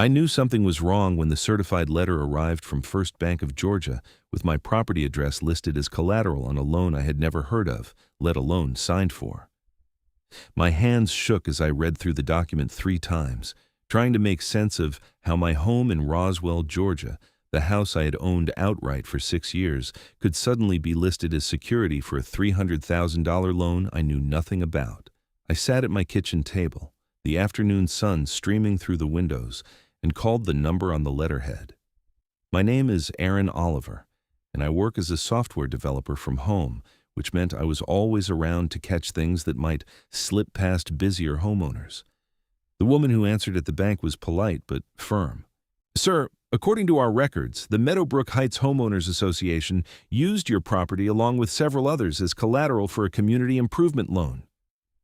I knew something was wrong when the certified letter arrived from First Bank of Georgia with my property address listed as collateral on a loan I had never heard of, let alone signed for. My hands shook as I read through the document 3 times, trying to make sense of how my home in Roswell, Georgia, the house I had owned outright for 6 years, could suddenly be listed as security for a $300,000 loan I knew nothing about. I sat at my kitchen table, the afternoon sun streaming through the windows, and called the number on the letterhead. My name is Aaron Oliver, and I work as a software developer from home, which meant I was always around to catch things that might slip past busier homeowners. The woman who answered at the bank was polite but firm. "Sir, according to our records, the Meadowbrook Heights Homeowners Association used your property along with several others as collateral for a community improvement loan.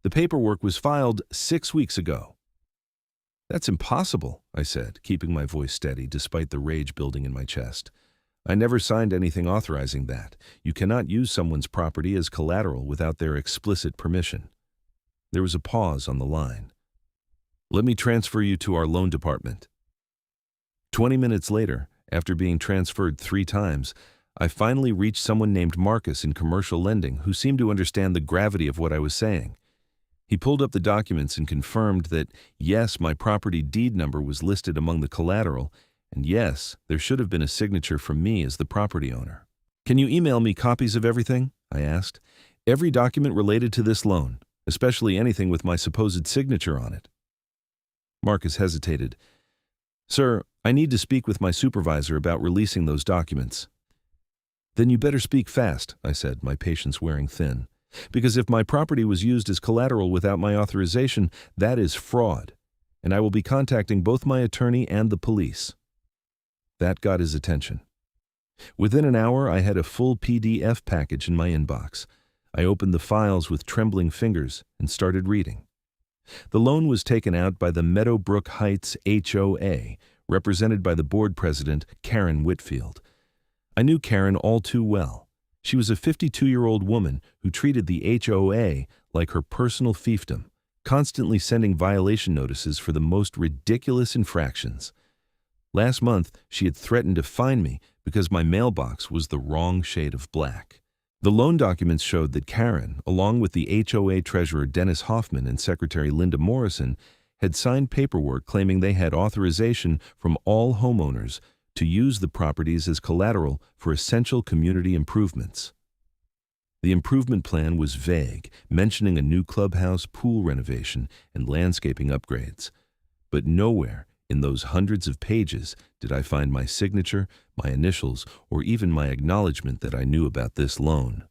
The paperwork was filed 6 weeks ago." "That's impossible," I said, keeping my voice steady despite the rage building in my chest. "I never signed anything authorizing that. You cannot use someone's property as collateral without their explicit permission." There was a pause on the line. "Let me transfer you to our loan department." 20 minutes later, after being transferred 3 times, I finally reached someone named Marcus in commercial lending who seemed to understand the gravity of what I was saying. He pulled up the documents and confirmed that, yes, my property deed number was listed among the collateral, and yes, there should have been a signature from me as the property owner. "Can you email me copies of everything?" I asked. "Every document related to this loan, especially anything with my supposed signature on it." Marcus hesitated. "Sir, I need to speak with my supervisor about releasing those documents." "Then you better speak fast," I said, my patience wearing thin. "Because if my property was used as collateral without my authorization, that is fraud, and I will be contacting both my attorney and the police." That got his attention. Within an hour, I had a full PDF package in my inbox. I opened the files with trembling fingers and started reading. The loan was taken out by the Meadowbrook Heights HOA, represented by the board president, Karen Whitfield. I knew Karen all too well. She was a 52-year-old woman who treated the HOA like her personal fiefdom, constantly sending violation notices for the most ridiculous infractions. Last month, she had threatened to fine me because my mailbox was the wrong shade of black. The loan documents showed that Karen, along with the HOA treasurer Dennis Hoffman and secretary Linda Morrison, had signed paperwork claiming they had authorization from all homeowners to use the properties as collateral for essential community improvements. The improvement plan was vague, mentioning a new clubhouse, pool renovation, and landscaping upgrades. But nowhere in those hundreds of pages did I find my signature, my initials, or even my acknowledgement that I knew about this loan.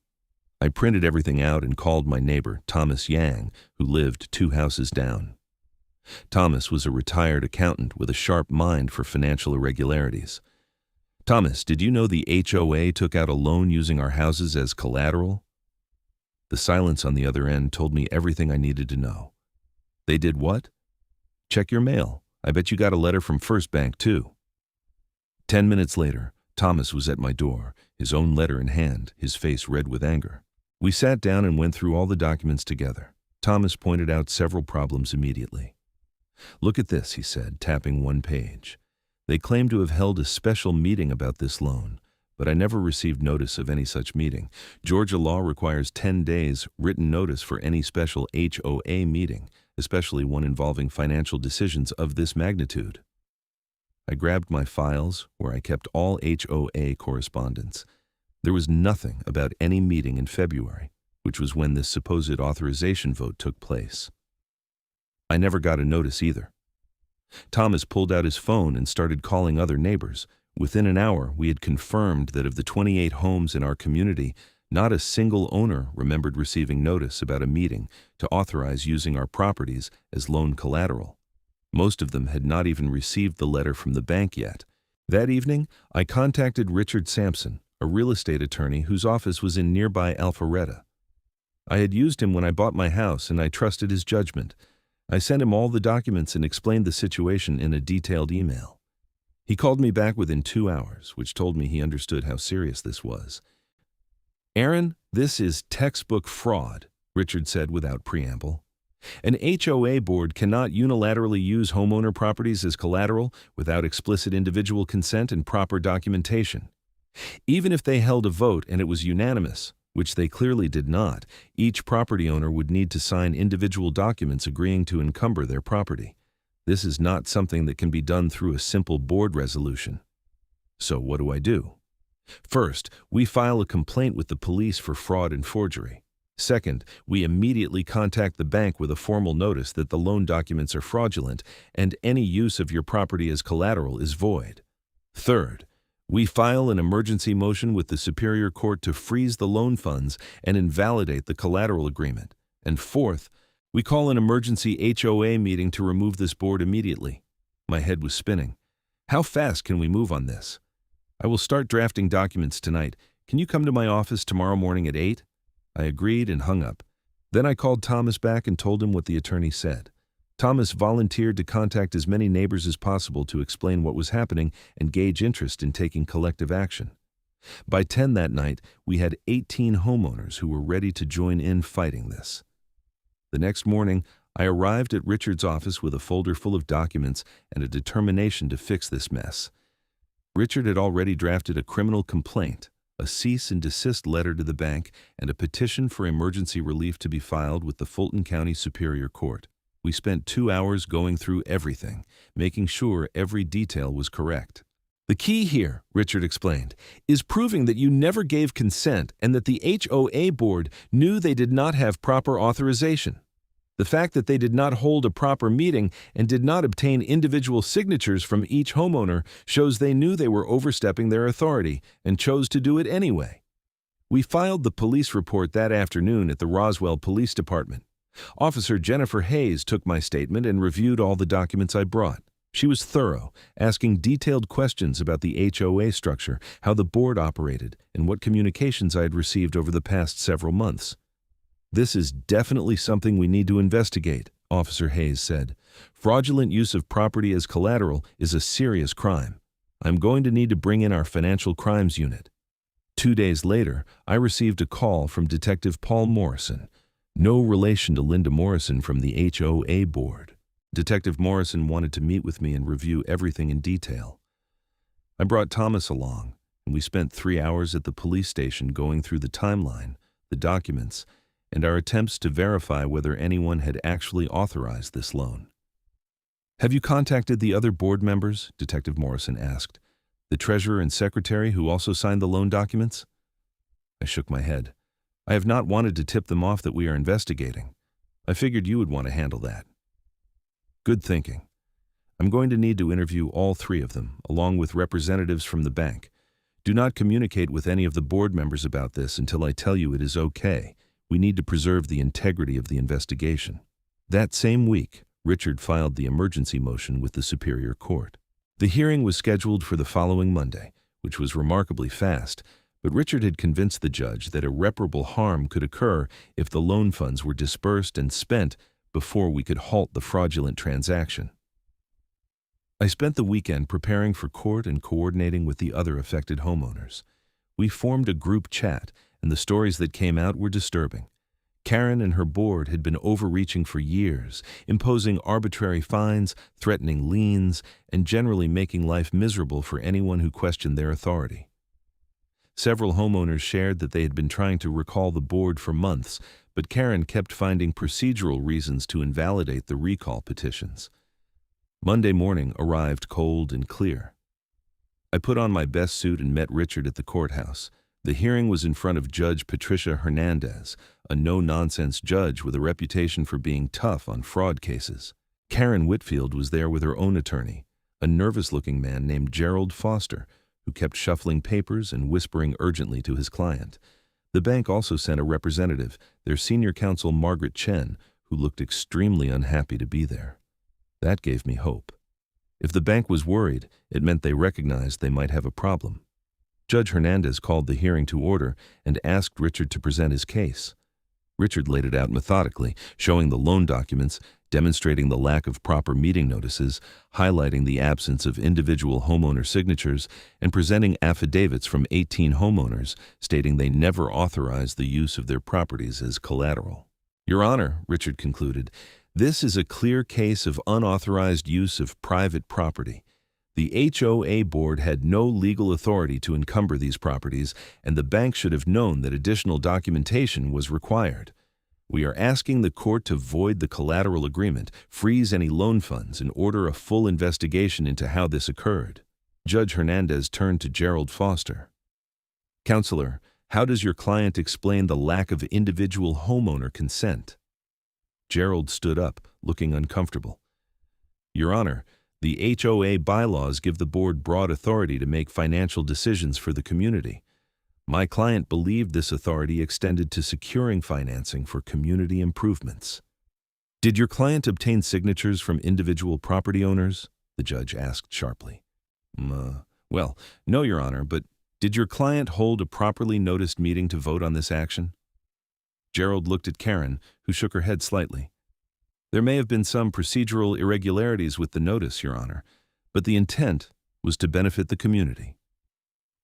I printed everything out and called my neighbor, Thomas Yang, who lived 2 houses down. Thomas was a retired accountant with a sharp mind for financial irregularities. "Thomas, did you know the HOA took out a loan using our houses as collateral?" The silence on the other end told me everything I needed to know. "They did what?" "Check your mail. I bet you got a letter from First Bank, too." 10 minutes later, Thomas was at my door, his own letter in hand, his face red with anger. We sat down and went through all the documents together. Thomas pointed out several problems immediately. "Look at this," he said, tapping one page. "They claim to have held a special meeting about this loan, but I never received notice of any such meeting. Georgia law requires 10 days written notice for any special HOA meeting, especially one involving financial decisions of this magnitude." I grabbed my files, where I kept all HOA correspondence. There was nothing about any meeting in February, which was when this supposed authorization vote took place. I never got a notice either. Thomas pulled out his phone and started calling other neighbors. Within an hour, we had confirmed that of the 28 homes in our community, not a single owner remembered receiving notice about a meeting to authorize using our properties as loan collateral. Most of them had not even received the letter from the bank yet. That evening, I contacted Richard Sampson, a real estate attorney whose office was in nearby Alpharetta. I had used him when I bought my house, and I trusted his judgment. I sent him all the documents and explained the situation in a detailed email. He called me back within 2 hours, which told me he understood how serious this was. "Aaron, this is textbook fraud," Richard said without preamble. An HOA board cannot unilaterally use homeowner properties as collateral without explicit individual consent and proper documentation. Even if they held a vote and it was unanimous, which they clearly did not, each property owner would need to sign individual documents agreeing to encumber their property. This is not something that can be done through a simple board resolution. So what do? First, we file a complaint with the police for fraud and forgery. Second, we immediately contact the bank with a formal notice that the loan documents are fraudulent and any use of your property as collateral is void. Third, we file an emergency motion with the Superior Court to freeze the loan funds and invalidate the collateral agreement. And fourth, we call an emergency HOA meeting to remove this board immediately. My head was spinning. How fast can we move on this? I will start drafting documents tonight. Can you come to my office tomorrow morning at 8? I agreed and hung up. Then I called Thomas back and told him what the attorney said. Thomas volunteered to contact as many neighbors as possible to explain what was happening and gauge interest in taking collective action. By 10 that night, we had 18 homeowners who were ready to join in fighting this. The next morning, I arrived at Richard's office with a folder full of documents and a determination to fix this mess. Richard had already drafted a criminal complaint, a cease and desist letter to the bank, and a petition for emergency relief to be filed with the Fulton County Superior Court. We spent 2 hours going through everything, making sure every detail was correct. The key here, Richard explained, is proving that you never gave consent and that the HOA board knew they did not have proper authorization. The fact that they did not hold a proper meeting and did not obtain individual signatures from each homeowner shows they knew they were overstepping their authority and chose to do it anyway. We filed the police report that afternoon at the Roswell Police Department. Officer Jennifer Hayes took my statement and reviewed all the documents I brought. She was thorough, asking detailed questions about the HOA structure, how the board operated, and what communications I had received over the past several months. "This is definitely something we need to investigate," Officer Hayes said. "Fraudulent use of property as collateral is a serious crime. I'm going to need to bring in our financial crimes unit." 2 days later, I received a call from Detective Paul Morrison. No relation to Linda Morrison from the HOA board. Detective Morrison wanted to meet with me and review everything in detail. I brought Thomas along, and we spent 3 hours at the police station going through the timeline, the documents, and our attempts to verify whether anyone had actually authorized this loan. "Have you contacted the other board members?" Detective Morrison asked. "The treasurer and secretary who also signed the loan documents?" I shook my head. "I have not wanted to tip them off that we are investigating. I figured you would want to handle that." "Good thinking. I'm going to need to interview all 3 of them, along with representatives from the bank. Do not communicate with any of the board members about this until I tell you it is okay. We need to preserve the integrity of the investigation." That same week, Richard filed the emergency motion with the Superior Court. The hearing was scheduled for the following Monday, which was remarkably fast, but Richard had convinced the judge that irreparable harm could occur if the loan funds were dispersed and spent before we could halt the fraudulent transaction. I spent the weekend preparing for court and coordinating with the other affected homeowners. We formed a group chat, and the stories that came out were disturbing. Karen and her board had been overreaching for years, imposing arbitrary fines, threatening liens, and generally making life miserable for anyone who questioned their authority. Several homeowners shared that they had been trying to recall the board for months, but Karen kept finding procedural reasons to invalidate the recall petitions. Monday morning arrived cold and clear. I put on my best suit and met Richard at the courthouse. The hearing was in front of Judge Patricia Hernandez, a no-nonsense judge with a reputation for being tough on fraud cases. Karen Whitfield was there with her own attorney, a nervous-looking man named Gerald Foster, who kept shuffling papers and whispering urgently to his client. The bank also sent a representative, their senior counsel Margaret Chen, who looked extremely unhappy to be there. That gave me hope. If the bank was worried, it meant they recognized they might have a problem. Judge Hernandez called the hearing to order and asked Richard to present his case. Richard laid it out methodically, showing the loan documents, demonstrating the lack of proper meeting notices, highlighting the absence of individual homeowner signatures, and presenting affidavits from 18 homeowners stating they never authorized the use of their properties as collateral. Your Honor, Richard concluded, this is a clear case of unauthorized use of private property. The HOA board had no legal authority to encumber these properties, and the bank should have known that additional documentation was required. We are asking the court to void the collateral agreement, freeze any loan funds, and order a full investigation into how this occurred. Judge Hernandez turned to Gerald Foster. Counselor, how does your client explain the lack of individual homeowner consent? Gerald stood up, looking uncomfortable. Your Honor, the HOA bylaws give the board broad authority to make financial decisions for the community. My client believed this authority extended to securing financing for community improvements. Did your client obtain signatures from individual property owners? The judge asked sharply. Well, no, Your Honor, but did your client hold a properly noticed meeting to vote on this action? Gerald looked at Karen, who shook her head slightly. There may have been some procedural irregularities with the notice, Your Honor, but the intent was to benefit the community.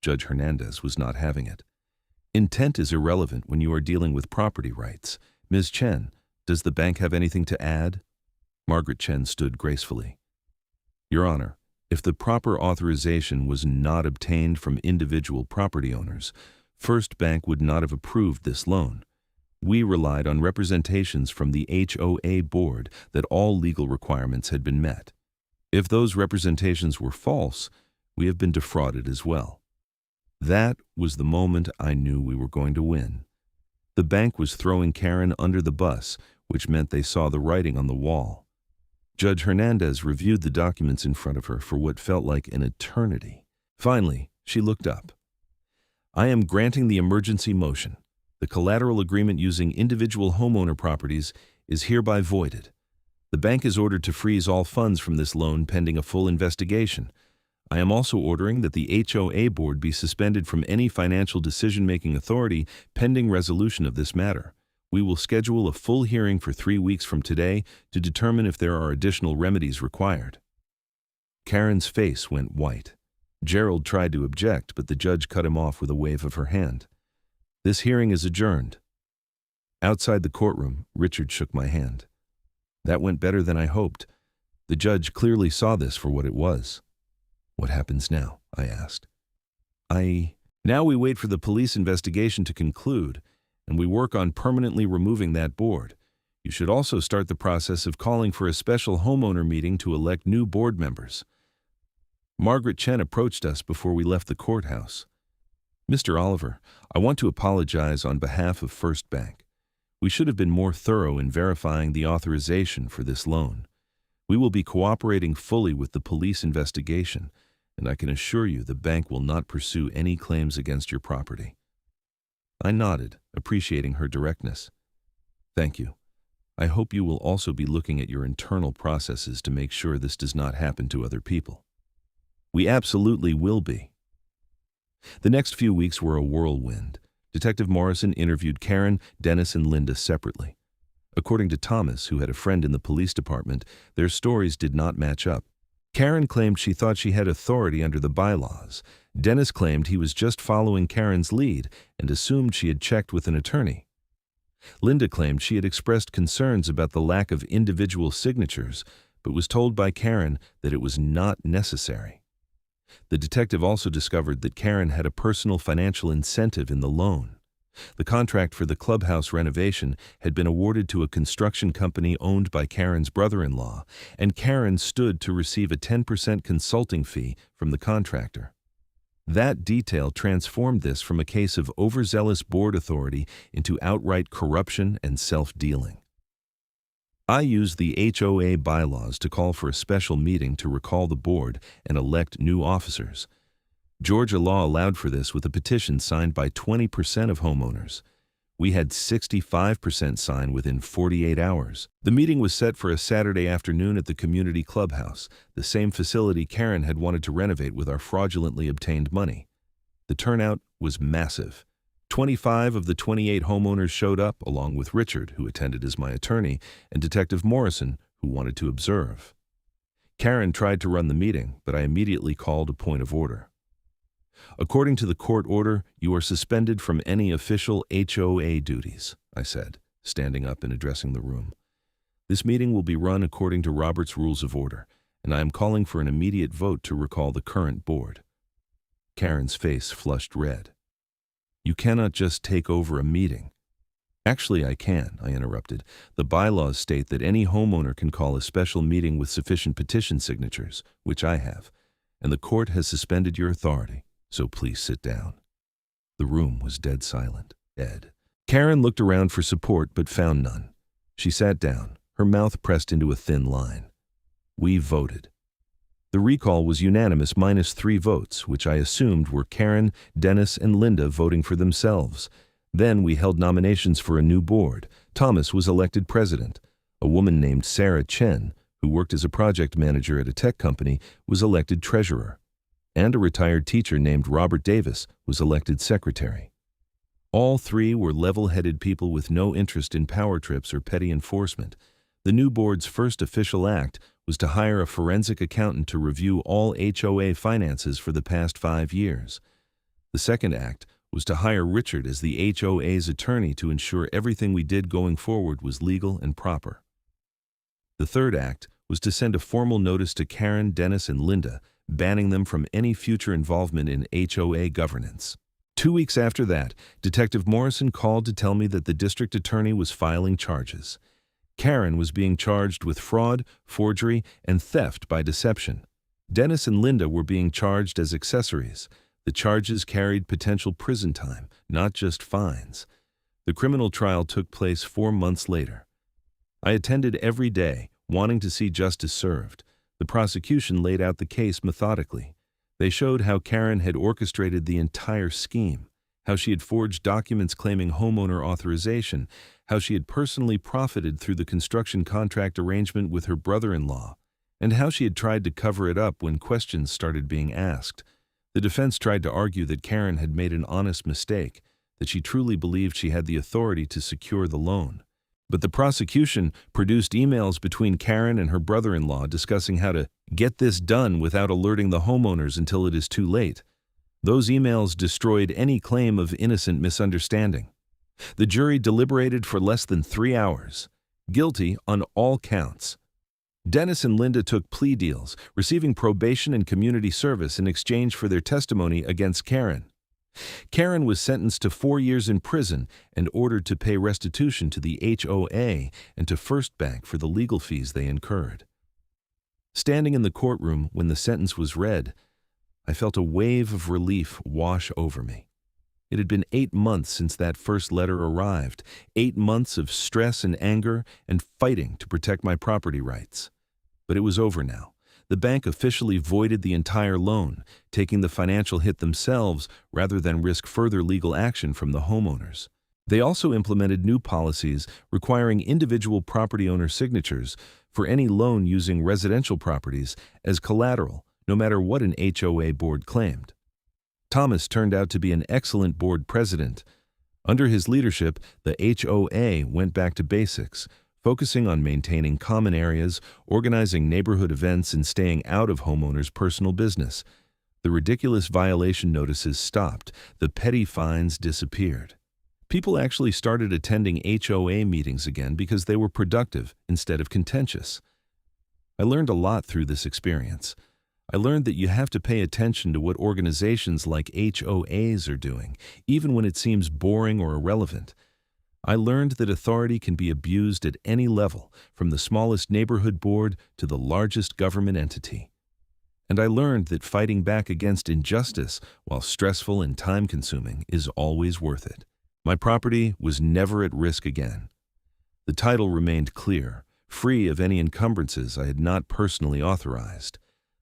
Judge Hernandez was not having it. Intent is irrelevant when you are dealing with property rights. Ms. Chen, does the bank have anything to add? Margaret Chen stood gracefully. Your Honor, if the proper authorization was not obtained from individual property owners, First Bank would not have approved this loan. We relied on representations from the HOA board that all legal requirements had been met. If those representations were false, we have been defrauded as well. That was the moment I knew we were going to win. The bank was throwing Karen under the bus, which meant they saw the writing on the wall. Judge Hernandez reviewed the documents in front of her for what felt like an eternity. Finally, she looked up. I am granting the emergency motion. The collateral agreement using individual homeowner properties is hereby voided. The bank is ordered to freeze all funds from this loan pending a full investigation. I am also ordering that the HOA board be suspended from any financial decision-making authority pending resolution of this matter. We will schedule a full hearing for 3 weeks from today to determine if there are additional remedies required. Karen's face went white. Gerald tried to object, but the judge cut him off with a wave of her hand. This hearing is adjourned. Outside the courtroom, Richard shook my hand. That went better than I hoped. The judge clearly saw this for what it was. What happens now? I asked. Now we wait for the police investigation to conclude, and we work on permanently removing that board. You should also start the process of calling for a special homeowner meeting to elect new board members. Margaret Chen approached us before we left the courthouse. Mr. Oliver, I want to apologize on behalf of First Bank. We should have been more thorough in verifying the authorization for this loan. We will be cooperating fully with the police investigation, and I can assure you the bank will not pursue any claims against your property. I nodded, appreciating her directness. Thank you. I hope you will also be looking at your internal processes to make sure this does not happen to other people. We absolutely will be. The next few weeks were a whirlwind. Detective Morrison interviewed Karen, Dennis, and Linda separately. According to Thomas, who had a friend in the police department, their stories did not match up. Karen claimed she thought she had authority under the bylaws. Dennis claimed he was just following Karen's lead and assumed she had checked with an attorney. Linda claimed she had expressed concerns about the lack of individual signatures, but was told by Karen that it was not necessary. The detective also discovered that Karen had a personal financial incentive in the loan. The contract for the clubhouse renovation had been awarded to a construction company owned by Karen's brother-in-law, and Karen stood to receive a 10% consulting fee from the contractor. That detail transformed this from a case of overzealous board authority into outright corruption and self-dealing. I used the HOA bylaws to call for a special meeting to recall the board and elect new officers. Georgia law allowed for this with a petition signed by 20% of homeowners. We had 65% sign within 48 hours. The meeting was set for a Saturday afternoon at the community clubhouse, the same facility Karen had wanted to renovate with our fraudulently obtained money. The turnout was massive. 25 of the 28 homeowners showed up, along with Richard, who attended as my attorney, and Detective Morrison, who wanted to observe. Karen tried to run the meeting, but I immediately called a point of order. According to the court order, you are suspended from any official HOA duties, I said, standing up and addressing the room. "This meeting will be run according to Robert's Rules of Order, and I am calling for an immediate vote to recall the current board." Karen's face flushed red. "You cannot just take over a meeting." "Actually, I can," I interrupted. "The bylaws state that any homeowner can call a special meeting with sufficient petition signatures, which I have, and the court has suspended your authority, so please sit down." The room was dead silent. Dead. Karen looked around for support but found none. She sat down, her mouth pressed into a thin line. We voted. The recall was unanimous minus 3 votes, which I assumed were Karen, Dennis, and Linda voting for themselves. Then we held nominations for a new board. Thomas was elected president. A woman named Sarah Chen, who worked as a project manager at a tech company, was elected treasurer. And a retired teacher named Robert Davis was elected secretary. All 3 were level-headed people with no interest in power trips or petty enforcement. The new board's first official act was to hire a forensic accountant to review all HOA finances for the past 5 years. The second act was to hire Richard as the HOA's attorney to ensure everything we did going forward was legal and proper. The third act was to send a formal notice to Karen, Dennis, and Linda, banning them from any future involvement in HOA governance. 2 weeks after that, Detective Morrison called to tell me that the district attorney was filing charges. Karen was being charged with fraud, forgery, and theft by deception. Dennis and Linda were being charged as accessories. The charges carried potential prison time, not just fines. The criminal trial took place 4 months later. I attended every day, wanting to see justice served. The prosecution laid out the case methodically. They showed how Karen had orchestrated the entire scheme, how she had forged documents claiming homeowner authorization, how she had personally profited through the construction contract arrangement with her brother-in-law, and how she had tried to cover it up when questions started being asked. The defense tried to argue that Karen had made an honest mistake, that she truly believed she had the authority to secure the loan. But the prosecution produced emails between Karen and her brother-in-law discussing how to get this done without alerting the homeowners until it is too late. Those emails destroyed any claim of innocent misunderstanding. The jury deliberated for less than 3 hours. Guilty on all counts. Dennis and Linda took plea deals, receiving probation and community service in exchange for their testimony against Karen. Karen was sentenced to 4 years in prison and ordered to pay restitution to the HOA and to First Bank for the legal fees they incurred. Standing in the courtroom when the sentence was read, I felt a wave of relief wash over me. It had been 8 months since that first letter arrived, 8 months of stress and anger and fighting to protect my property rights. But it was over now. The bank officially voided the entire loan, taking the financial hit themselves rather than risk further legal action from the homeowners. They also implemented new policies requiring individual property owner signatures for any loan using residential properties as collateral, no matter what an HOA board claimed. Thomas turned out to be an excellent board president. Under his leadership, the HOA went back to basics, focusing on maintaining common areas, organizing neighborhood events, and staying out of homeowners' personal business. The ridiculous violation notices stopped. The petty fines disappeared. People actually started attending HOA meetings again because they were productive instead of contentious. I learned a lot through this experience. I learned that you have to pay attention to what organizations like HOAs are doing, even when it seems boring or irrelevant. I learned that authority can be abused at any level, from the smallest neighborhood board to the largest government entity. And I learned that fighting back against injustice, while stressful and time-consuming, is always worth it. My property was never at risk again. The title remained clear, free of any encumbrances I had not personally authorized.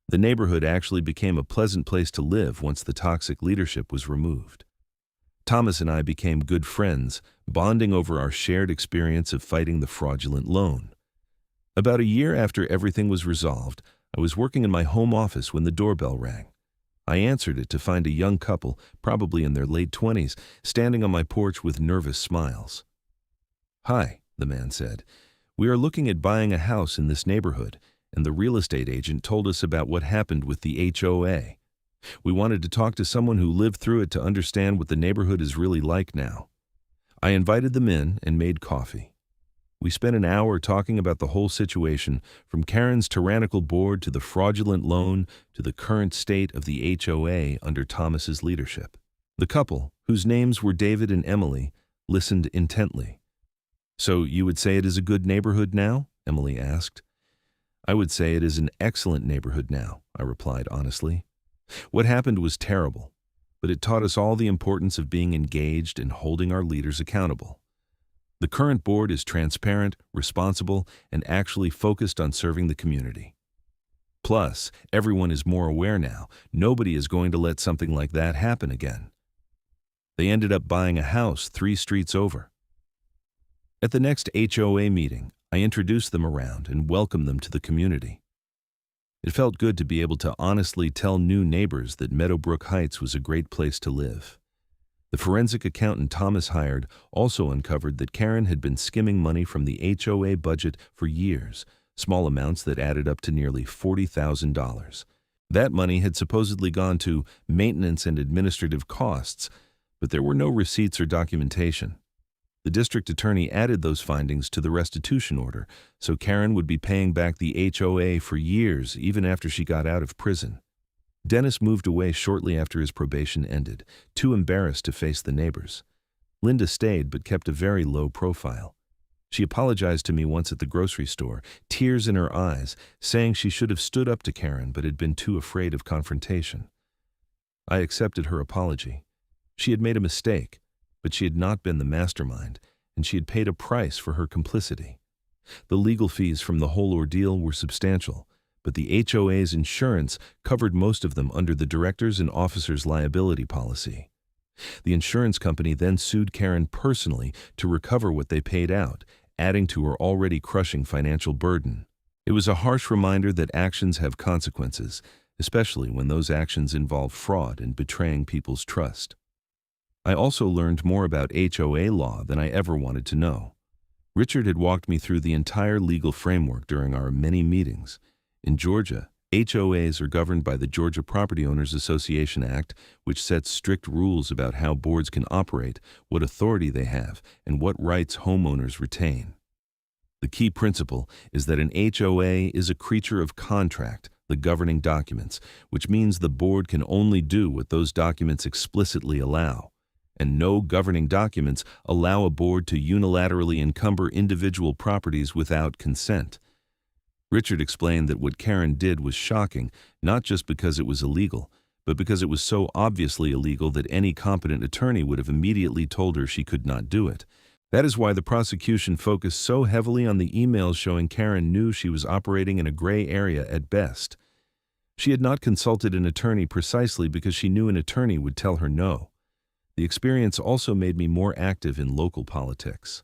The neighborhood actually became a pleasant place to live once the toxic leadership was removed. Thomas and I became good friends, bonding over our shared experience of fighting the fraudulent loan. About a year after everything was resolved, I was working in my home office when the doorbell rang. I answered it to find a young couple, probably in their late 20s, standing on my porch with nervous smiles. "Hi," the man said. "We are looking at buying a house in this neighborhood, and the real estate agent told us about what happened with the HOA. We wanted to talk to someone who lived through it to understand what the neighborhood is really like now." I invited them in and made coffee. We spent an hour talking about the whole situation, from Karen's tyrannical board to the fraudulent loan to the current state of the HOA under Thomas's leadership. The couple, whose names were David and Emily, listened intently. "So you would say it is a good neighborhood now?" Emily asked. "I would say it is an excellent neighborhood now," I replied honestly. "What happened was terrible, but it taught us all the importance of being engaged and holding our leaders accountable. The current board is transparent, responsible, and actually focused on serving the community. Plus, everyone is more aware now. Nobody is going to let something like that happen again." They ended up buying a house 3 streets over. At the next HOA meeting, I introduced them around and welcomed them to the community. It felt good to be able to honestly tell new neighbors that Meadowbrook Heights was a great place to live. The forensic accountant Thomas hired also uncovered that Karen had been skimming money from the HOA budget for years, small amounts that added up to nearly $40,000. That money had supposedly gone to maintenance and administrative costs, but there were no receipts or documentation. The district attorney added those findings to the restitution order, so Karen would be paying back the HOA for years, even after she got out of prison. Dennis moved away shortly after his probation ended, too embarrassed to face the neighbors. Linda stayed but kept a very low profile. She apologized to me once at the grocery store, tears in her eyes, saying she should have stood up to Karen but had been too afraid of confrontation. I accepted her apology. She had made a mistake, but she had not been the mastermind, and she had paid a price for her complicity. The legal fees from the whole ordeal were substantial, but the HOA's insurance covered most of them under the directors' and officers' liability policy. The insurance company then sued Karen personally to recover what they paid out, adding to her already crushing financial burden. It was a harsh reminder that actions have consequences, especially when those actions involve fraud and betraying people's trust. I also learned more about HOA law than I ever wanted to know. Richard had walked me through the entire legal framework during our many meetings. In Georgia, HOAs are governed by the Georgia Property Owners Association Act, which sets strict rules about how boards can operate, what authority they have, and what rights homeowners retain. The key principle is that an HOA is a creature of contract, the governing documents, which means the board can only do what those documents explicitly allow. And no governing documents allow a board to unilaterally encumber individual properties without consent. Richard explained that what Karen did was shocking, not just because it was illegal, but because it was so obviously illegal that any competent attorney would have immediately told her she could not do it. That is why the prosecution focused so heavily on the emails showing Karen knew she was operating in a gray area at best. She had not consulted an attorney precisely because she knew an attorney would tell her no. The experience also made me more active in local politics.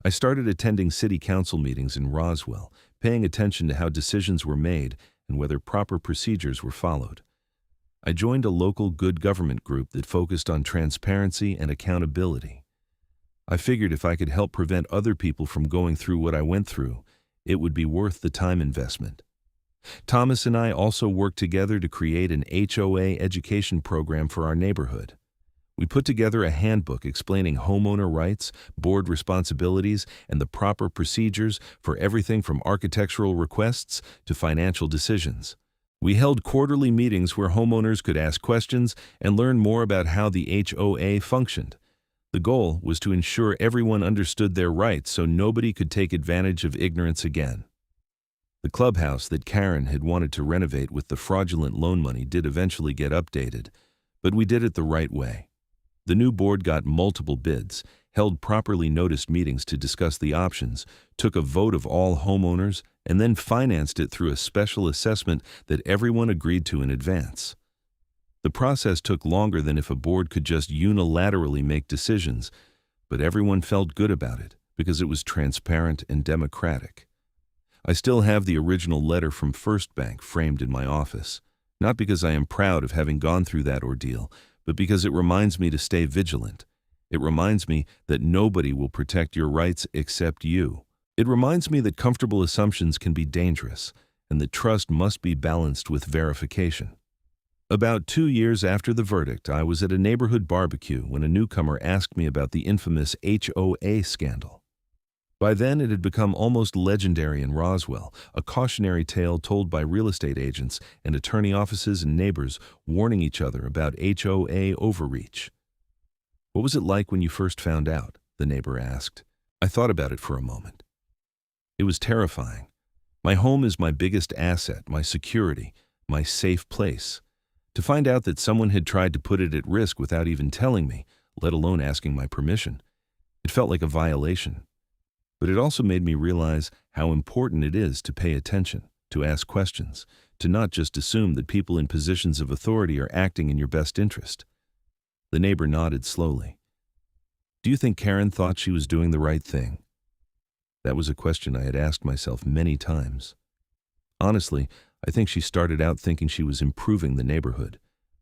I started attending city council meetings in Roswell, paying attention to how decisions were made and whether proper procedures were followed. I joined a local good government group that focused on transparency and accountability. I figured if I could help prevent other people from going through what I went through, it would be worth the time investment. Thomas and I also worked together to create an HOA education program for our neighborhood. We put together a handbook explaining homeowner rights, board responsibilities, and the proper procedures for everything from architectural requests to financial decisions. We held quarterly meetings where homeowners could ask questions and learn more about how the HOA functioned. The goal was to ensure everyone understood their rights so nobody could take advantage of ignorance again. The clubhouse that Karen had wanted to renovate with the fraudulent loan money did eventually get updated, but we did it the right way. The new board got multiple bids, held properly noticed meetings to discuss the options, took a vote of all homeowners, and then financed it through a special assessment that everyone agreed to in advance. The process took longer than if a board could just unilaterally make decisions, but everyone felt good about it because it was transparent and democratic. I still have the original letter from First Bank framed in my office, not because I am proud of having gone through that ordeal, but because it reminds me to stay vigilant. It reminds me that nobody will protect your rights except you. It reminds me that comfortable assumptions can be dangerous, and that trust must be balanced with verification. About 2 years after the verdict, I was at a neighborhood barbecue when a newcomer asked me about the infamous HOA scandal. By then, it had become almost legendary in Roswell, a cautionary tale told by real estate agents and attorney offices and neighbors warning each other about HOA overreach. "What was it like when you first found out?" the neighbor asked. I thought about it for a moment. It was terrifying. My home is my biggest asset, my security, my safe place. To find out that someone had tried to put it at risk without even telling me, let alone asking my permission, it felt like a violation. But it also made me realize how important it is to pay attention, to ask questions, to not just assume that people in positions of authority are acting in your best interest. The neighbor nodded slowly. "Do you think Karen thought she was doing the right thing?" That was a question I had asked myself many times. Honestly, I think she started out thinking she was improving the neighborhood,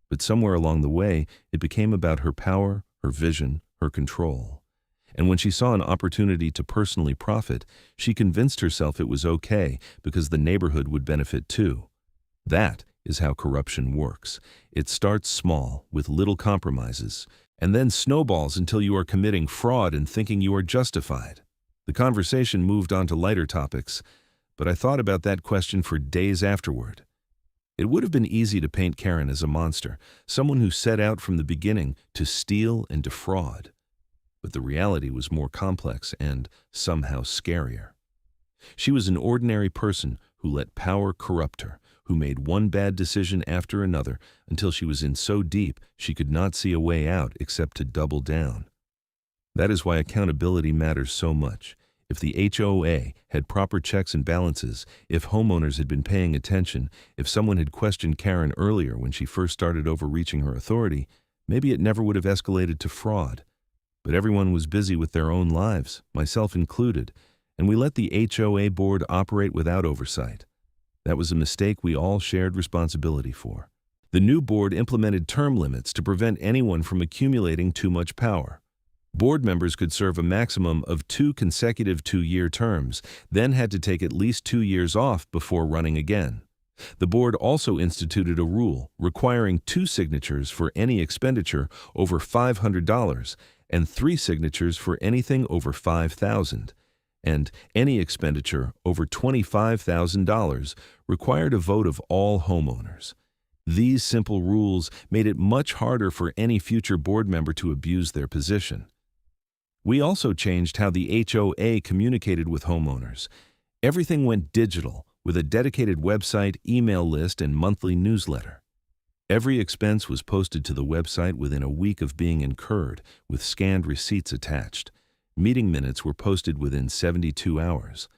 but somewhere along the way, it became about her power, her vision, her control. And when she saw an opportunity to personally profit, she convinced herself it was okay because the neighborhood would benefit too. That is how corruption works. It starts small, with little compromises, and then snowballs until you are committing fraud and thinking you are justified. The conversation moved on to lighter topics, but I thought about that question for days afterward. It would have been easy to paint Karen as a monster, someone who set out from the beginning to steal and defraud. But the reality was more complex and somehow scarier. She was an ordinary person who let power corrupt her, who made one bad decision after another until she was in so deep she could not see a way out except to double down. That is why accountability matters so much. If the HOA had proper checks and balances, if homeowners had been paying attention, if someone had questioned Karen earlier when she first started overreaching her authority, maybe it never would have escalated to fraud. But everyone was busy with their own lives, myself included, and we let the HOA board operate without oversight. That was a mistake we all shared responsibility for. The new board implemented term limits to prevent anyone from accumulating too much power. Board members could serve a maximum of 2 consecutive 2-year terms, then had to take at least 2 years off before running again. The board also instituted a rule requiring 2 signatures for any expenditure over $500 and 3 signatures for anything over $5,000, and any expenditure over $25,000 required a vote of all homeowners. These simple rules made it much harder for any future board member to abuse their position. We also changed how the HOA communicated with homeowners. Everything went digital, with a dedicated website, email list, and monthly newsletter. Every expense was posted to the website within a week of being incurred, with scanned receipts attached. Meeting minutes were posted within 72 hours.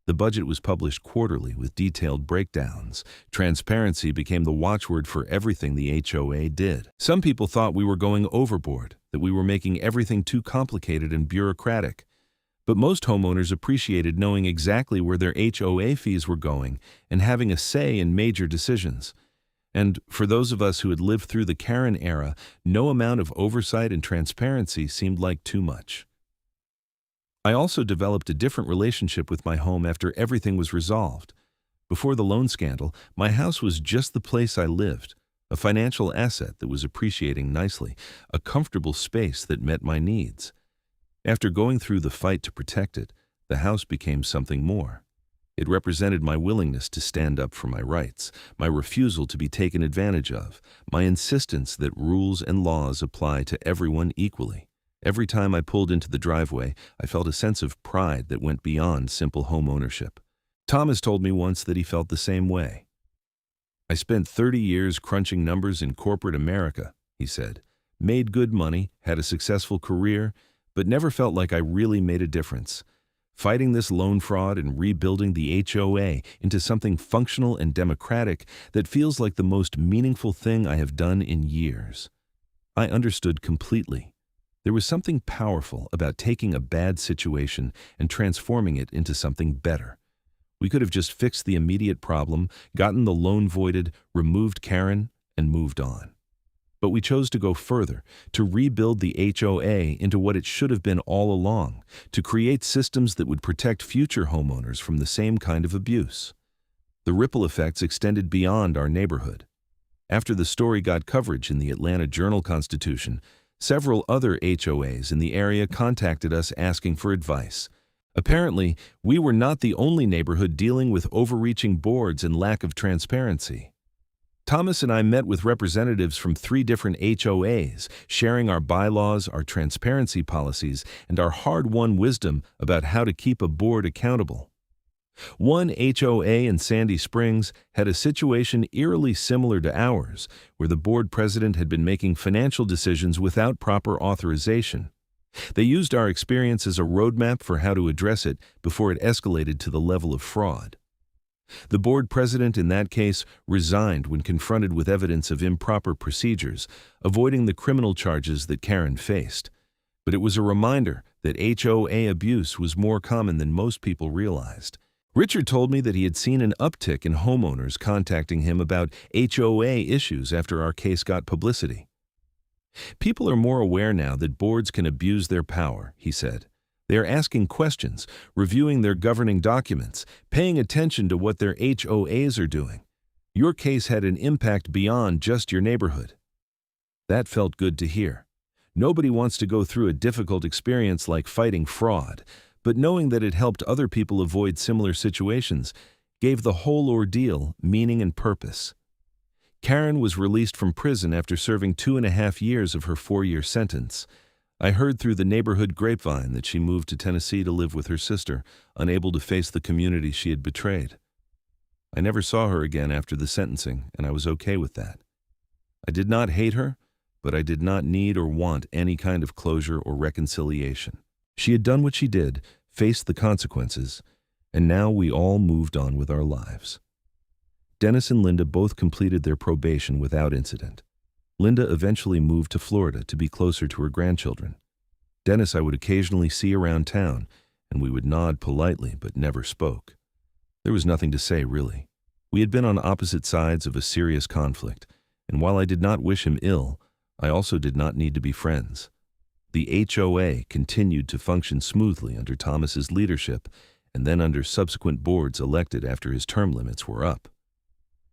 The budget was published quarterly with detailed breakdowns. Transparency became the watchword for everything the HOA did. Some people thought we were going overboard, that we were making everything too complicated and bureaucratic. But most homeowners appreciated knowing exactly where their HOA fees were going and having a say in major decisions. And for those of us who had lived through the Karen era, no amount of oversight and transparency seemed like too much. I also developed a different relationship with my home after everything was resolved. Before the loan scandal, my house was just the place I lived, a financial asset that was appreciating nicely, a comfortable space that met my needs. After going through the fight to protect it, the house became something more. It represented my willingness to stand up for my rights, my refusal to be taken advantage of, my insistence that rules and laws apply to everyone equally. Every time I pulled into the driveway, I felt a sense of pride that went beyond simple home ownership. Thomas told me once that he felt the same way. "I spent 30 years crunching numbers in corporate America," he said, "made good money, had a successful career, but never felt like I really made a difference. Fighting this loan fraud and rebuilding the HOA into something functional and democratic that feels like the most meaningful thing I have done in years." I understood completely. There was something powerful about taking a bad situation and transforming it into something better. We could have just fixed the immediate problem, gotten the loan voided, removed Karen, and moved on. But we chose to go further, to rebuild the HOA into what it should have been all along, to create systems that would protect future homeowners from the same kind of abuse. The ripple effects extended beyond our neighborhood. After the story got coverage in the Atlanta Journal-Constitution, several other HOAs in the area contacted us asking for advice. Apparently, we were not the only neighborhood dealing with overreaching boards and lack of transparency. Thomas and I met with representatives from 3 different HOAs, sharing our bylaws, our transparency policies, and our hard-won wisdom about how to keep a board accountable. One HOA in Sandy Springs had a situation eerily similar to ours, where the board president had been making financial decisions without proper authorization. They used our experience as a roadmap for how to address it before it escalated to the level of fraud. The board president in that case resigned when confronted with evidence of improper procedures, avoiding the criminal charges that Karen faced. But it was a reminder that HOA abuse was more common than most people realized. Richard told me that he had seen an uptick in homeowners contacting him about HOA issues after our case got publicity. People are more aware now that boards can abuse their power, he said. They are asking questions, reviewing their governing documents, paying attention to what their HOAs are doing. Your case had an impact beyond just your neighborhood. That felt good to hear. Nobody wants to go through a difficult experience like fighting fraud, but knowing that it helped other people avoid similar situations gave the whole ordeal meaning and purpose. Karen was released from prison after serving 2.5 years of her 4-year sentence. I heard through the neighborhood grapevine that she moved to Tennessee to live with her sister, unable to face the community she had betrayed. I never saw her again after the sentencing, and I was okay with that. I did not hate her, but I did not need or want any kind of closure or reconciliation. She had done what she did, faced the consequences, and now we all moved on with our lives. Dennis and Linda both completed their probation without incident. Linda eventually moved to Florida to be closer to her grandchildren. Dennis I would occasionally see around town, and we would nod politely but never spoke. There was nothing to say, really. We had been on opposite sides of a serious conflict, and while I did not wish him ill, I also did not need to be friends. The HOA continued to function smoothly under Thomas's leadership and then under subsequent boards elected after his term limits were up.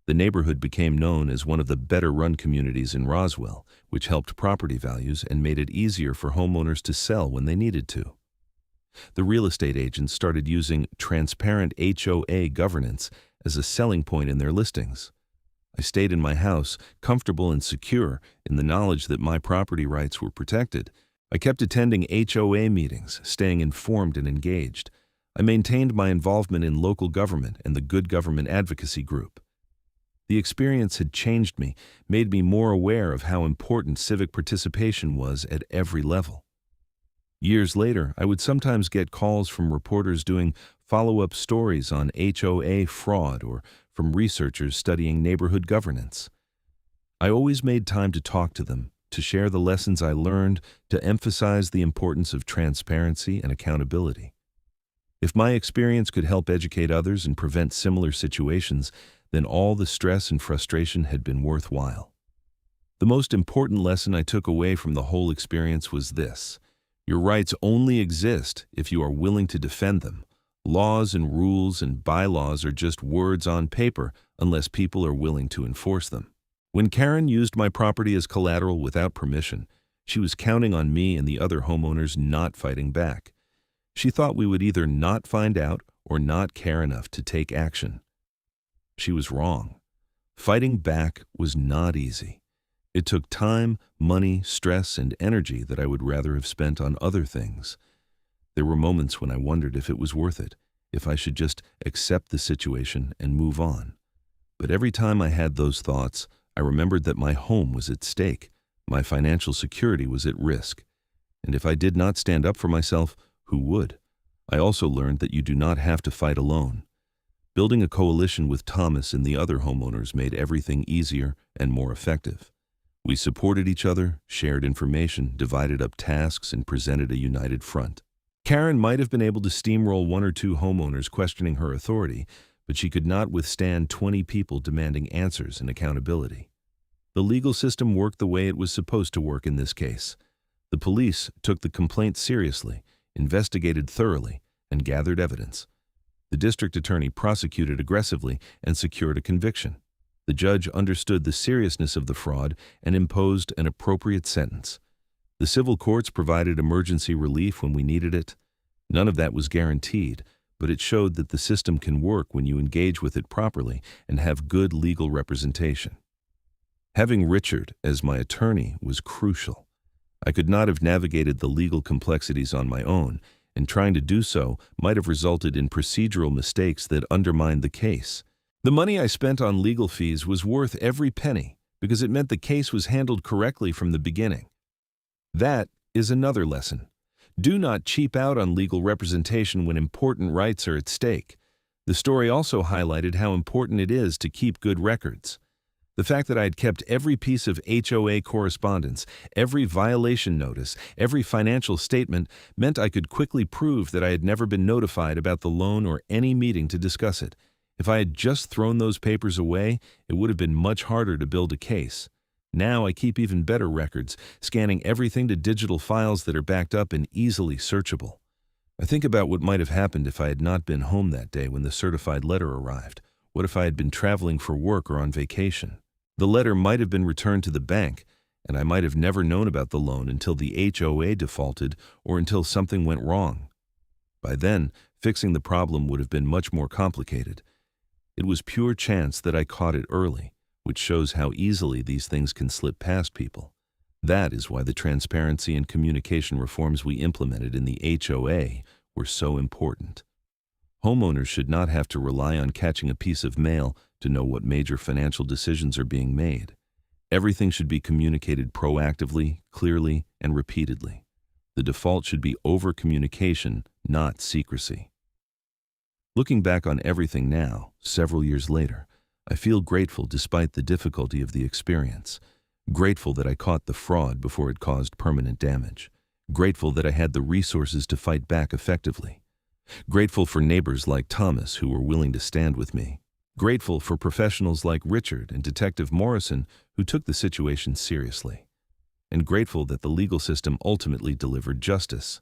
The neighborhood became known as one of the better-run communities in Roswell, which helped property values and made it easier for homeowners to sell when they needed to. The real estate agents started using transparent HOA governance as a selling point in their listings. I stayed in my house, comfortable and secure in the knowledge that my property rights were protected. I kept attending HOA meetings, staying informed and engaged. I maintained my involvement in local government and the Good Government Advocacy Group. The experience had changed me, made me more aware of how important civic participation was at every level. Years later, I would sometimes get calls from reporters doing follow-up stories on HOA fraud or from researchers studying neighborhood governance. I always made time to talk to them, to share the lessons I learned, to emphasize the importance of transparency and accountability. If my experience could help educate others and prevent similar situations, then all the stress and frustration had been worthwhile. The most important lesson I took away from the whole experience was this: your rights only exist if you are willing to defend them. Laws and rules and bylaws are just words on paper unless people are willing to enforce them. When Karen used my property as collateral without permission, she was counting on me and the other homeowners not fighting back. She thought we would either not find out or not care enough to take action. She was wrong. Fighting back was not easy. It took time, money, stress, and energy that I would rather have spent on other things. There were moments when I wondered if it was worth it, if I should just accept the situation and move on. But every time I had those thoughts, I remembered that my home was at stake, my financial security was at risk, and if I did not stand up for myself, who would? I also learned that you do not have to fight alone. Building a coalition with Thomas and the other homeowners made everything easier and more effective. We supported each other, shared information, divided up tasks, and presented a united front. Karen might have been able to steamroll 1 or 2 homeowners questioning her authority, but she could not withstand 20 people demanding answers and accountability. The legal system worked the way it was supposed to work in this case. The police took the complaint seriously, investigated thoroughly, and gathered evidence. The district attorney prosecuted aggressively and secured a conviction. The judge understood the seriousness of the fraud and imposed an appropriate sentence. The civil courts provided emergency relief when we needed it. None of that was guaranteed, but it showed that the system can work when you engage with it properly and have good legal representation. Having Richard as my attorney was crucial. I could not have navigated the legal complexities on my own, and trying to do so might have resulted in procedural mistakes that undermined the case. The money I spent on legal fees was worth every penny because it meant the case was handled correctly from the beginning. That is another lesson. Do not cheap out on legal representation when important rights are at stake. The story also highlighted how important it is to keep good records. The fact that I had kept every piece of HOA correspondence, every violation notice, every financial statement meant I could quickly prove that I had never been notified about the loan or any meeting to discuss it. If I had just thrown those papers away, it would have been much harder to build a case. Now I keep even better records, scanning everything to digital files that are backed up and easily searchable. I think about what might have happened if I had not been home that day when the certified letter arrived. What if I had been traveling for work or on vacation? The letter might have been returned to the bank, and I might have never known about the loan until the HOA defaulted or until something went wrong. By then, fixing the problem would have been much more complicated. It was pure chance that I caught it early, which shows how easily these things can slip past people. That is why the transparency and communication reforms we implemented in the HOA were so important. Homeowners should not have to rely on catching a piece of mail to know what major financial decisions are being made. Everything should be communicated proactively, clearly, and repeatedly. The default should be over-communication, not secrecy. Looking back on everything now, several years later, I feel grateful despite the difficulty of the experience. Grateful that I caught the fraud before it caused permanent damage. Grateful that I had the resources to fight back effectively. Grateful for neighbors like Thomas who were willing to stand with me. Grateful for professionals like Richard and Detective Morrison who took the situation seriously. And grateful that the legal system ultimately delivered justice.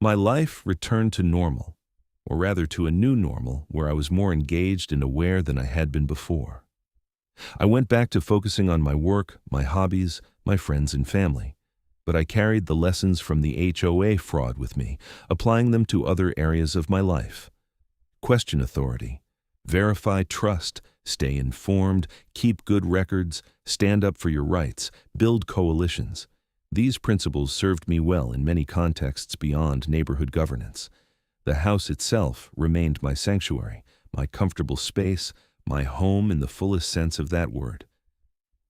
My life returned to normal, or rather to a new normal where I was more engaged and aware than I had been before. I went back to focusing on my work, my hobbies, my friends and family. But I carried the lessons from the HOA fraud with me, applying them to other areas of my life. Question authority. Verify trust. Stay informed. Keep good records. Stand up for your rights. Build coalitions. These principles served me well in many contexts beyond neighborhood governance. The house itself remained my sanctuary, my comfortable space, my home in the fullest sense of that word.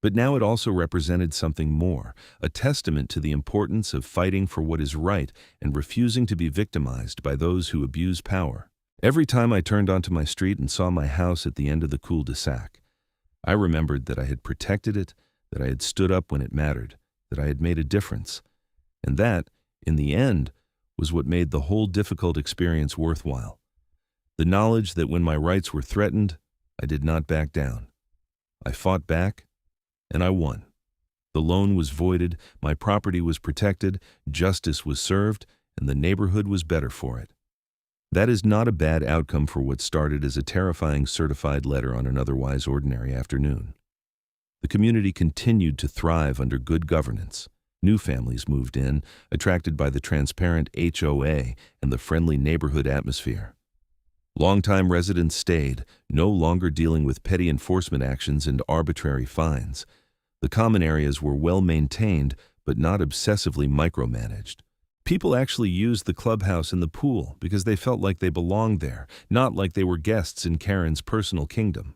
But now it also represented something more, a testament to the importance of fighting for what is right and refusing to be victimized by those who abuse power. Every time I turned onto my street and saw my house at the end of the cul-de-sac, I remembered that I had protected it, that I had stood up when it mattered, that I had made a difference, and that, in the end, was what made the whole difficult experience worthwhile. The knowledge that when my rights were threatened, I did not back down. I fought back, and I won. The loan was voided, my property was protected, justice was served, and the neighborhood was better for it. That is not a bad outcome for what started as a terrifying certified letter on an otherwise ordinary afternoon. The community continued to thrive under good governance. New families moved in, attracted by the transparent HOA and the friendly neighborhood atmosphere. Longtime residents stayed, no longer dealing with petty enforcement actions and arbitrary fines. The common areas were well maintained, but not obsessively micromanaged. People actually used the clubhouse and the pool because they felt like they belonged there, not like they were guests in Karen's personal kingdom.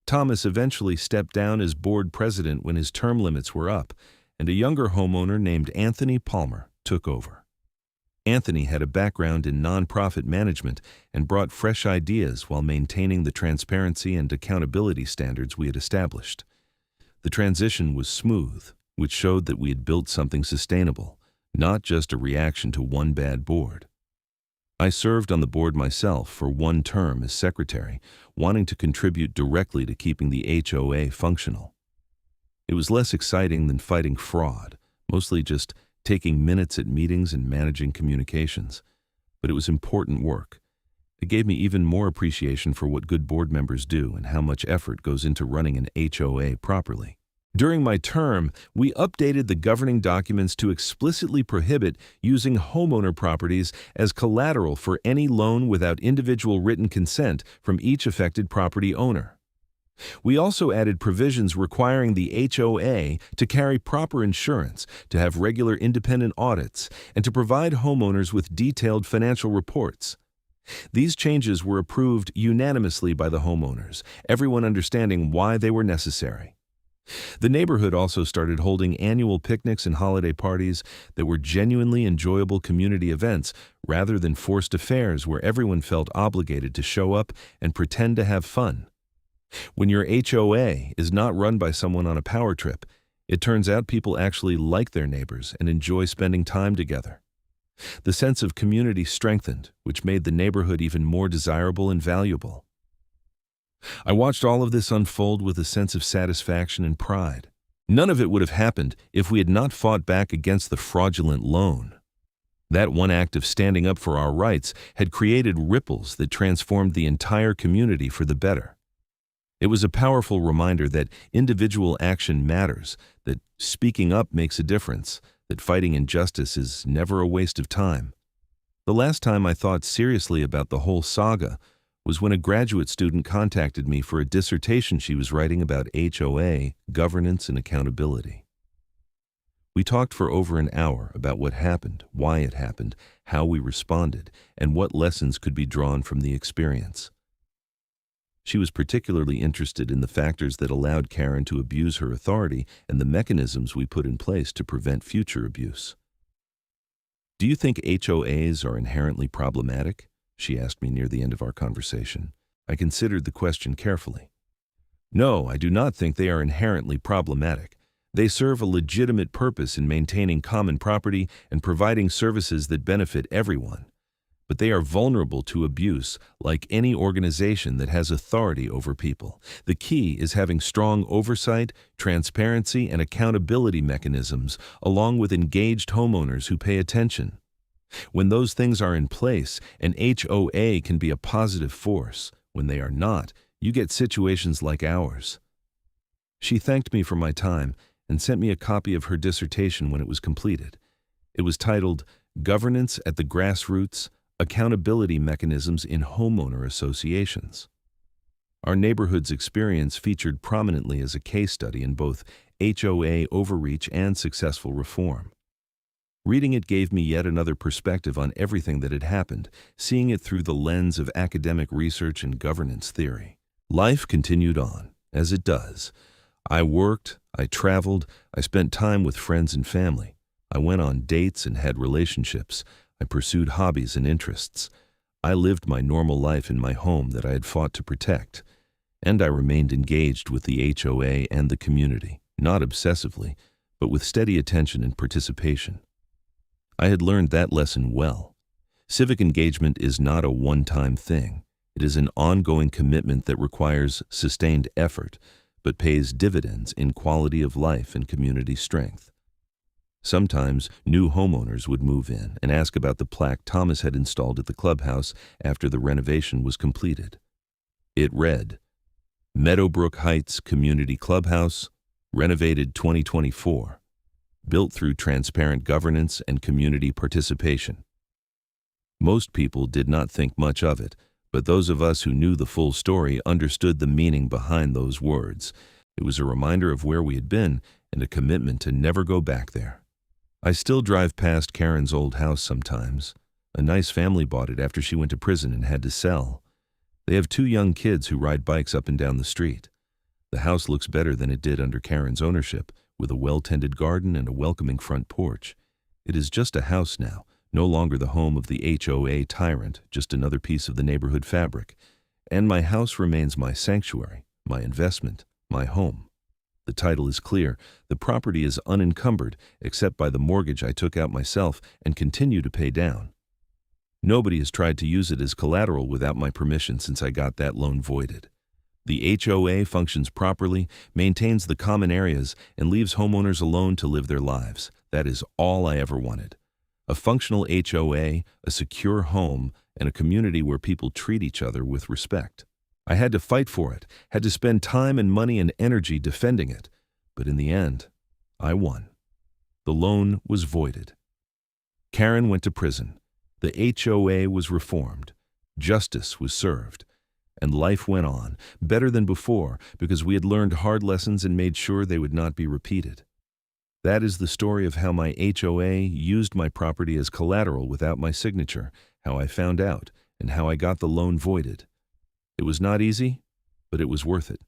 Thomas eventually stepped down as board president when his term limits were up, and a younger homeowner named Anthony Palmer took over. Anthony had a background in nonprofit management and brought fresh ideas while maintaining the transparency and accountability standards we had established. The transition was smooth, which showed that we had built something sustainable, not just a reaction to one bad board. I served on the board myself for one term as secretary, wanting to contribute directly to keeping the HOA functional. It was less exciting than fighting fraud, mostly just taking minutes at meetings and managing communications. But it was important work. It gave me even more appreciation for what good board members do and how much effort goes into running an HOA properly. During my term, we updated the governing documents to explicitly prohibit using homeowner properties as collateral for any loan without individual written consent from each affected property owner. We also added provisions requiring the HOA to carry proper insurance, to have regular independent audits, and to provide homeowners with detailed financial reports. These changes were approved unanimously by the homeowners, everyone understanding why they were necessary. The neighborhood also started holding annual picnics and holiday parties that were genuinely enjoyable community events rather than forced affairs where everyone felt obligated to show up and pretend to have fun. When your HOA is not run by someone on a power trip, it turns out people actually like their neighbors and enjoy spending time together. The sense of community strengthened, which made the neighborhood even more desirable and valuable. I watched all of this unfold with a sense of satisfaction and pride. None of it would have happened if we had not fought back against the fraudulent loan. That one act of standing up for our rights had created ripples that transformed the entire community for the better. It was a powerful reminder that individual action matters, that speaking up makes a difference, that fighting injustice is never a waste of time. The last time I thought seriously about the whole saga was when a graduate student contacted me for a dissertation she was writing about HOA, governance, and accountability. We talked for over an hour about what happened, why it happened, how we responded, and what lessons could be drawn from the experience. She was particularly interested in the factors that allowed Karen to abuse her authority and the mechanisms we put in place to prevent future abuse. "Do you think HOAs are inherently problematic?" she asked me near the end of our conversation. I considered the question carefully. "No, I do not think they are inherently problematic. They serve a legitimate purpose in maintaining common property and providing services that benefit everyone. But they are vulnerable to abuse, like any organization that has authority over people. The key is having strong oversight, transparency, and accountability mechanisms, along with engaged homeowners who pay attention. When those things are in place, an HOA can be a positive force. When they are not, you get situations like ours." She thanked me for my time and sent me a copy of her dissertation when it was completed. It was titled, "Governance at the Grassroots: Accountability Mechanisms in Homeowner Associations." Our neighborhood's experience featured prominently as a case study in both HOA overreach and successful reform. Reading it gave me yet another perspective on everything that had happened, seeing it through the lens of academic research and governance theory. Life continued on, as it does. I worked, I traveled, I spent time with friends and family. I went on dates and had relationships. I pursued hobbies and interests. I lived my normal life in my home that I had fought to protect. And I remained engaged with the HOA and the community, not obsessively, but with steady attention and participation. I had learned that lesson well. Civic engagement is not a one-time thing. It is an ongoing commitment that requires sustained effort, but pays dividends in quality of life and community strength. Sometimes new homeowners would move in and ask about the plaque Thomas had installed at the clubhouse after the renovation was completed. It read, "Meadowbrook Heights Community Clubhouse, renovated 2024. Built through transparent governance and community participation." Most people did not think much of it, but those of us who knew the full story understood the meaning behind those words. It was a reminder of where we had been and a commitment to never go back there. I still drive past Karen's old house sometimes. A nice family bought it after she went to prison and had to sell. They have 2 young kids who ride bikes up and down the street. The house looks better than it did under Karen's ownership, with a well-tended garden and a welcoming front porch. It is just a house now, no longer the home of the HOA tyrant, just another piece of the neighborhood fabric. And my house remains my sanctuary, my investment, my home. The title is clear. The property is unencumbered, except by the mortgage I took out myself and continue to pay down. Nobody has tried to use it as collateral without my permission since I got that loan voided. The HOA functions properly, maintains the common areas, and leaves homeowners alone to live their lives. That is all I ever wanted. A functional HOA, a secure home, and a community where people treat each other with respect. I had to fight for it, had to spend time and money and energy defending it. But in the end, I won. The loan was voided. Karen went to prison. The HOA was reformed. Justice was served. And life went on, better than before, because we had learned hard lessons and made sure they would not be repeated. That is the story of how my HOA used my property as collateral without my signature, how I found out, and how I got the loan voided. It was not easy, but it was worth it.